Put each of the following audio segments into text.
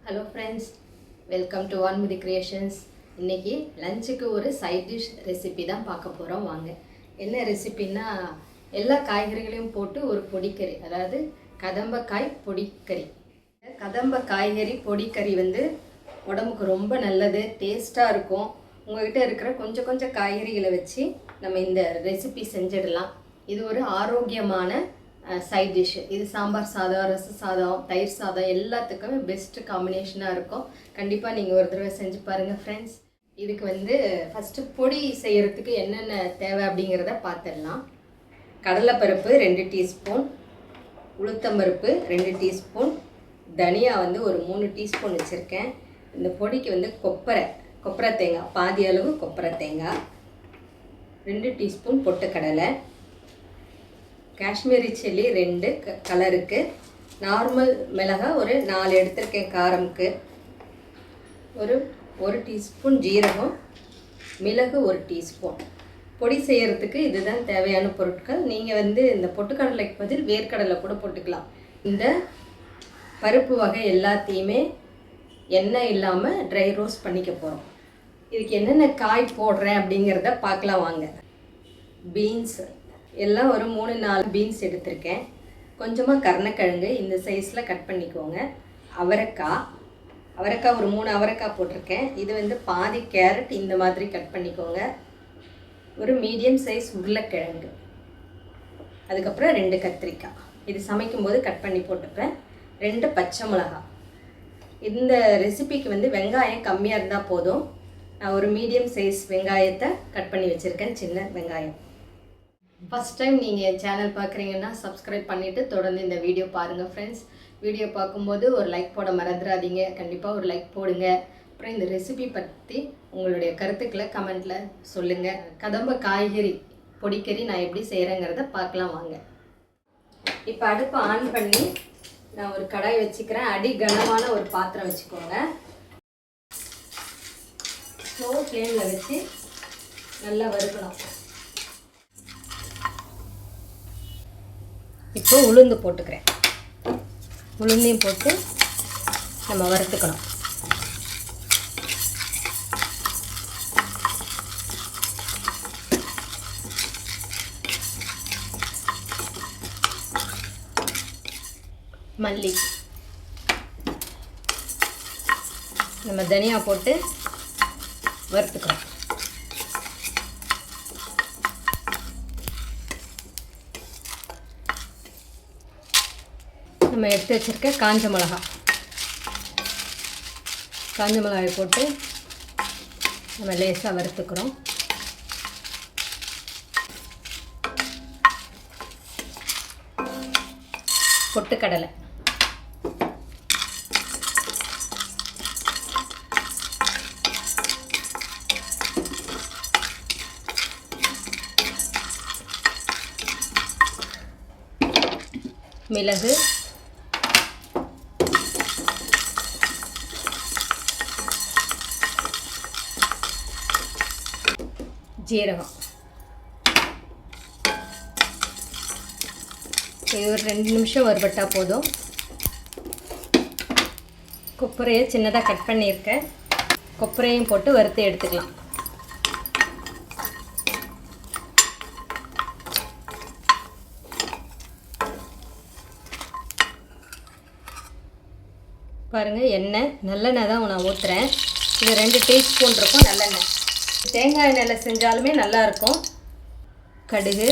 Hello friends, welcome to Vanmathi creations. இன்றைக்கி லஞ்சுக்கு ஒரு சைட் டிஷ் ரெசிபி தான் பார்க்க போகிறோம். வாங்க. என்ன ரெசிபின்னா, எல்லா காய்கறிகளையும் போட்டு ஒரு பொடிக்கறி, அதாவது கதம்பக்காய் பொடிக்கறி. கதம்ப காய்கறி பொடிக்கறி உடம்புக்கு ரொம்ப நல்லது, டேஸ்ட்டாக இருக்கும். உங்கள்கிட்ட இருக்கிற கொஞ்சம் காய்கறிகளை வச்சு நம்ம இந்த ரெசிபி செஞ்சிடலாம். இது ஒரு ஆரோக்கியமான சைட் டிஷ்ஷு. இது சாம்பார் சாதம், ரச சாதம், தயிர் சாதம் எல்லாத்துக்குமே பெஸ்ட்டு காம்பினேஷனாக இருக்கும். கண்டிப்பாக நீங்கள் ஒரு தடவை செஞ்சு பாருங்கள் ஃப்ரெண்ட்ஸ். இதுக்கு ஃபஸ்ட்டு பொடி செய்கிறதுக்கு என்னென்ன தேவை அப்படிங்கிறத பார்த்துடலாம். கடலைப்பருப்பு 2 டீஸ்பூன், உளுத்தம்பருப்பு 2 டீஸ்பூன், தனியா ஒரு 3 டீஸ்பூன் வச்சுருக்கேன். இந்த பொடிக்கு கொப்பரை தேங்காய், பாதி அளவு கொப்பரை தேங்காய், 2 டீஸ்பூன் பொட்டுக்கடலை, காஷ்மீரி சில்லி 2 கலருக்கு, நார்மல் மிளகாய் ஒரு 4 எடுத்திருக்கேன் காரமுக்கு, ஒரு டீஸ்பூன் ஜீரகம், மிளகு 1 டீஸ்பூன். பொடி செய்கிறதுக்கு இதுதான் தேவையான பொருட்கள். நீங்கள் இந்த பொட்டுக்கடலைக்கு பதில் வேர்க்கடலை கூட போட்டுக்கலாம். இந்த பருப்பு வகை எல்லாத்தையுமே எண்ணெய் இல்லாமல் ட்ரை ரோஸ்ட் பண்ணிக்க போகிறோம். இதுக்கு என்னென்ன காய் போடுறேன் அப்படிங்கிறத பார்க்கலாம் வாங்க. பீன்ஸ் எல்லாம் ஒரு 3-4 பீன்ஸ் எடுத்திருக்கேன். கொஞ்சமாக கருணக்கிழங்கு இந்த சைஸில் கட் பண்ணிக்கோங்க. அவரைக்காய் ஒரு 3 அவரைக்காய் போட்டிருக்கேன். இது பாதி கேரட் இந்த மாதிரி கட் பண்ணிக்கோங்க. ஒரு மீடியம் சைஸ் உருளைக்கிழங்கு, அதுக்கப்புறம் 2 கத்திரிக்காய். இது சமைக்கும்போது கட் பண்ணி போட்டுப்பேன். 2 பச்சை மிளகாய். இந்த ரெசிபிக்கு வெங்காயம் கம்மியாக இருந்தால் போதும். நான் ஒரு மீடியம் சைஸ் வெங்காயத்தை கட் பண்ணி வச்சுருக்கேன், சின்ன வெங்காயம். ஃபஸ்ட் டைம் நீங்கள் என் சேனல் பார்க்குறீங்கன்னா சப்ஸ்கிரைப் பண்ணிவிட்டு தொடர்ந்து இந்த வீடியோ பாருங்கள் ஃப்ரெண்ட்ஸ். வீடியோ பார்க்கும்போது ஒரு லைக் போட மறந்துடாதீங்க. கண்டிப்பாக ஒரு லைக் போடுங்க. அப்புறம் இந்த ரெசிபி பற்றி உங்களுடைய கருத்துக்களை கமெண்ட்டில் சொல்லுங்கள். கதம்ப காய்கறி பொடிக்கறி நான் எப்படி செய்கிறேங்கிறத பார்க்கலாம் வாங்க. இப்போ அடுப்பை ஆன் பண்ணி நான் ஒரு கடாய் வச்சுக்கிறேன். அடி கனமான ஒரு பாத்திரம் வச்சுக்கோங்க. ஸ்லோ ஃப்ளேமில் வச்சு நல்லா வறுக்கணும். இப்போ உளுந்து போட்டுக்கிறேன். உளுந்தையும் போட்டு நம்ம வறுத்துக்கணும். மல்லி, நம்ம தனியா போட்டு வறுத்துக்கிறோம். நம்ம எடுத்து வச்சுருக்க காஞ்ச மிளகாயை போட்டு நம்ம லேசாக வறுத்துக்கிறோம். பொட்டுக்கடலை, மிளகு, ஜீரகம். இது ஒரு 2 நிமிஷம் வறுபட்டால் போதும். கொப்பரையை சின்னதாக கட் பண்ணியிருக்கேன். கொப்பரையும் போட்டு வறுத்து எடுத்துக்கலாம். பாருங்கள், எண்ணெய் நல்லெண்ணெய் தான் நான் ஊற்றுறேன். இது 2 டீஸ்பூன் இருக்கும் நல்லெண்ணெய். தேங்காய் எண்ணெயில் செஞ்சாலுமே நல்லாயிருக்கும். கடுகு,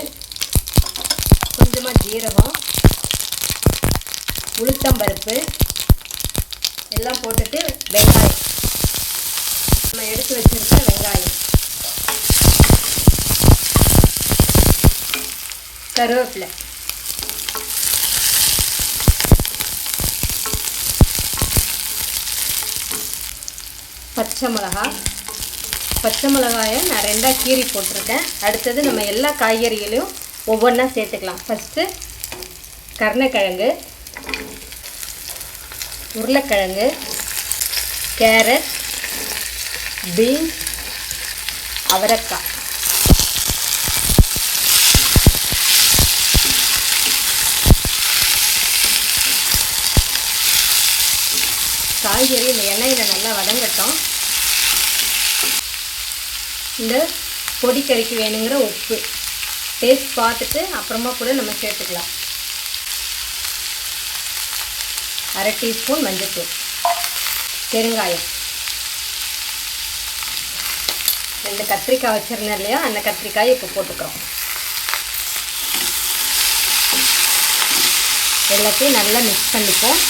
கொஞ்சமாக ஜீரகம், உளுத்தம்பருப்பு எல்லாம் போட்டுட்டு வெங்காயம், நம்ம எடுத்து வச்சுருக்க வெங்காயம், கருவேப்பிலை, பச்சை மிளகாயை நான் 2ஆக கீறி போட்டிருக்கேன். அடுத்தது நம்ம எல்லா காய்கறிகளையும் ஒவ்வொன்றா சேர்த்துக்கலாம். ஃபஸ்ட்டு கருணக்கிழங்கு, உருளைக்கிழங்கு, கேரட், பீன்ஸ், அவரைக்காய். காய்கறி இந்த எண்ணெயில் நல்லா வதங்கட்டும். இந்த பொடிக்கறிக்கு வேணுங்கிற உப்பு டேஸ்ட் பார்த்துட்டு அப்புறமா கூட நம்ம சேர்த்துக்கலாம். 1/2 டீஸ்பூன் மஞ்சள்தூள், பெருங்காயம், 2 கத்திரிக்காய் வச்சுருந்தேன் இல்லையா, அந்த கத்திரிக்காயை இப்போ போட்டுக்கிறோம். எல்லாத்தையும் நல்லா மிக்ஸ் பண்ணிப்போம்.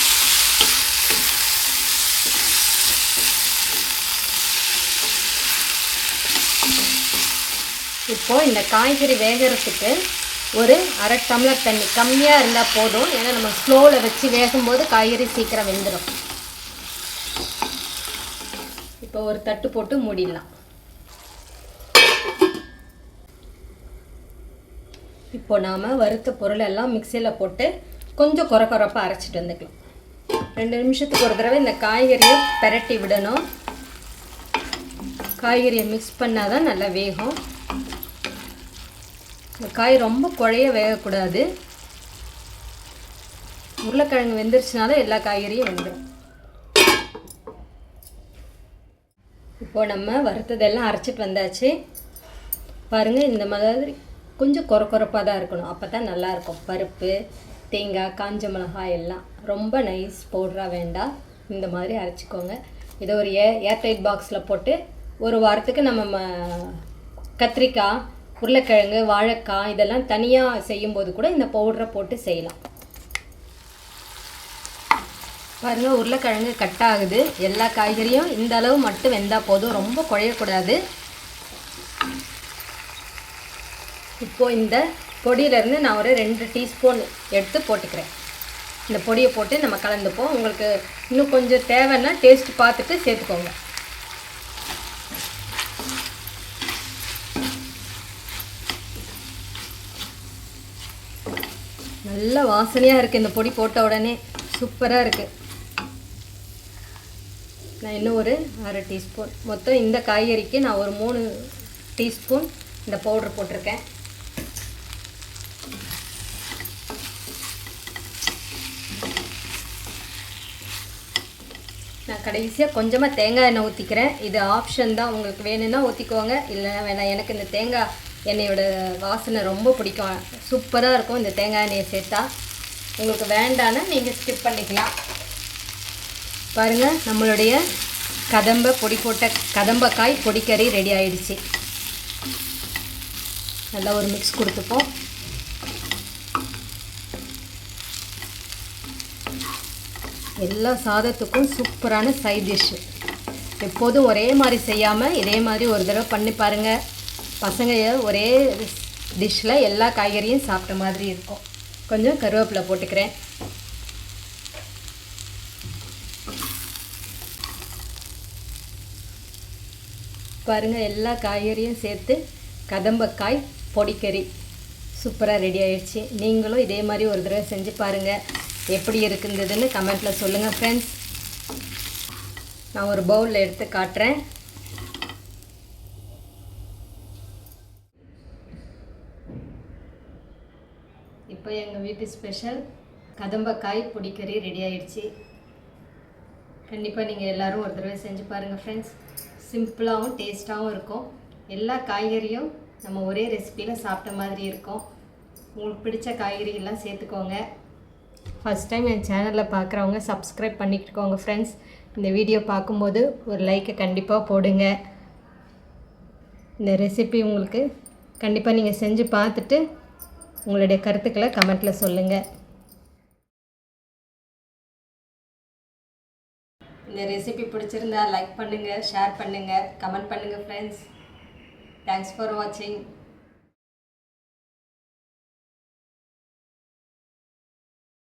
இப்போது இந்த காய்கறி வேகிறதுக்கு ஒரு 1/2 டம்ளர் தண்ணி, கம்மியாக இருந்தால் போதும். ஏன்னா நம்ம ஸ்லோவில் வச்சு வேகும்போது காய்கறி சீக்கிரம் வெந்துடும். இப்போ ஒரு தட்டு போட்டு மூடிடலாம். இப்போ நாம் வறுத்த பொருள் எல்லாம் மிக்சியில் போட்டு கொஞ்சம் கொரப்பாக அரைச்சிட்டு வந்துக்கலாம். 2 நிமிஷத்துக்கு ஒரு தடவை இந்த காய்கறியை பிரட்டி விடணும். காய்கறியை மிக்ஸ் பண்ணால் தான் நல்லா வேகும். இந்த காய் ரொம்ப குழைய வேகக்கூடாது. உருளைக்கிழங்கு வெந்துருச்சுனால எல்லா காய்கறியும் வெந்துடும். இப்போது நம்ம வறுத்ததெல்லாம் அரைச்சிட்டு வந்தாச்சு. பாருங்கள், இந்த மாதிரி கொஞ்சம் கொரப்பாக தான் இருக்கணும். அப்போ தான் நல்லாயிருக்கும். பருப்பு, தேங்காய், காஞ்ச மிளகாய் எல்லாம் ரொம்ப நைஸ் பவுடராக வேண்டாம். இந்த மாதிரி அரைச்சிக்கோங்க. இதை ஒரு ஏர்டைட் பாக்ஸில் போட்டு ஒரு வாரத்துக்கு நம்ம கத்திரிக்காய், உருளைக்கிழங்கு, வாழைக்காய் இதெல்லாம் தனியாக செய்யும்போது கூட இந்த பவுடரை போட்டு செய்யலாம். பாருங்கள், உருளைக்கிழங்கு கட் ஆகுது. எல்லா காய்கறியும் இந்த அளவு மட்டும் வெந்தால் போதும், ரொம்ப குழையக்கூடாது. இப்போது இந்த பொடியிலேருந்து நான் ஒரு 2 டீஸ்பூன் எடுத்து போட்டுக்கிறேன். இந்த பொடியை போட்டு நம்ம கலந்துப்போம். உங்களுக்கு இன்னும் கொஞ்சம் தேவைன்னா டேஸ்ட் பார்த்துட்டு சேர்த்துக்கோங்க. நல்ல வாசனையாக இருக்குது. இந்த பொடி போட்ட உடனே சூப்பராக இருக்குது. நான் இன்னும் ஒரு 1/2 டீஸ்பூன், மொத்தம் இந்த காய்கறிக்கு நான் ஒரு 3 டீஸ்பூன் இந்த பவுடர் போட்டிருக்கேன். நான் கடைசியாக கொஞ்சமாக தேங்காய் எண்ணெய் ஊற்றிக்கிறேன். இது ஆப்ஷன் தான், உங்களுக்கு வேணும்னா ஊற்றிக்குவாங்க, இல்லைன்னா வேணாம். எனக்கு இந்த தேங்காய் எண்ணெயோட வாசனை ரொம்ப பிடிக்கும். சூப்பராக இருக்கும் இந்த தேங்காய் எண்ணெயை சேர்த்தா. உங்களுக்கு வேண்டான்னா நீங்கள் ஸ்கிப் பண்ணிக்கலாம். பாருங்கள், நம்மளுடைய பொடி போட்ட கதம்பக்காய் பொடிக்கறி ரெடி ஆயிடுச்சு. நல்லா ஒரு மிக்ஸ் கொடுத்துப்போம். எல்லா சாதத்துக்கும் சூப்பரான சைட் டிஷ்ஷு. எப்போதும் ஒரே மாதிரி செய்யாமல் இதே மாதிரி ஒரு தடவை பண்ணி பாருங்கள். பசங்க ஒரே டிஷ்ஷில் எல்லா காய்கறியும் சாப்பிட்ட மாதிரி இருக்கும். கொஞ்சம் கருவேப்பிலை போட்டுக்கிறேன். பாருங்கள், எல்லா காய்கறியும் சேர்த்து கதம்பக்காய் பொடிக்கறி சூப்பராக ரெடி ஆயிடுச்சு. நீங்களும் இதே மாதிரி ஒரு தடவை செஞ்சு பாருங்கள். எப்படி இருக்குதுன்னு கமெண்ட்டில் சொல்லுங்கள் ஃப்ரெண்ட்ஸ். நான் ஒரு பவுலில் எடுத்து காட்டுறேன். இப்போ எங்கள் வீட்டு ஸ்பெஷல் கதம்பக்காய் பொடிக்கறி ரெடி ஆயிடுச்சு. கண்டிப்பாக நீங்கள் எல்லோரும் ஒரு தடவை செஞ்சு பாருங்கள் ஃப்ரெண்ட்ஸ். சிம்பிளாகவும் டேஸ்ட்டாகவும் இருக்கும். எல்லா காய்கறியும் நம்ம ஒரே ரெசிப்பியில் சாப்பிட்ட மாதிரி இருக்கும். உங்களுக்கு பிடிச்ச காய்கறிகள்லாம் சேர்த்துக்கோங்க. ஃபஸ்ட் டைம் என் சேனலில் பார்க்குறவங்க சப்ஸ்கிரைப் பண்ணிக்கிட்டுக்கோங்க ஃப்ரெண்ட்ஸ். இந்த வீடியோ பார்க்கும்போது ஒரு லைக்கை கண்டிப்பாக போடுங்க. இந்த ரெசிபி உங்களுக்கு கண்டிப்பாக நீங்கள் செஞ்சு பார்த்துட்டு உங்களுடைய கருத்துக்களை கமெண்ட்டில் சொல்லுங்கள். இந்த ரெசிபி பிடிச்சிருந்தா லைக் பண்ணுங்கள், ஷேர் பண்ணுங்கள், கமெண்ட் பண்ணுங்கள் ஃப்ரெண்ட்ஸ். தேங்க்ஸ் ஃபார் வாட்சிங்.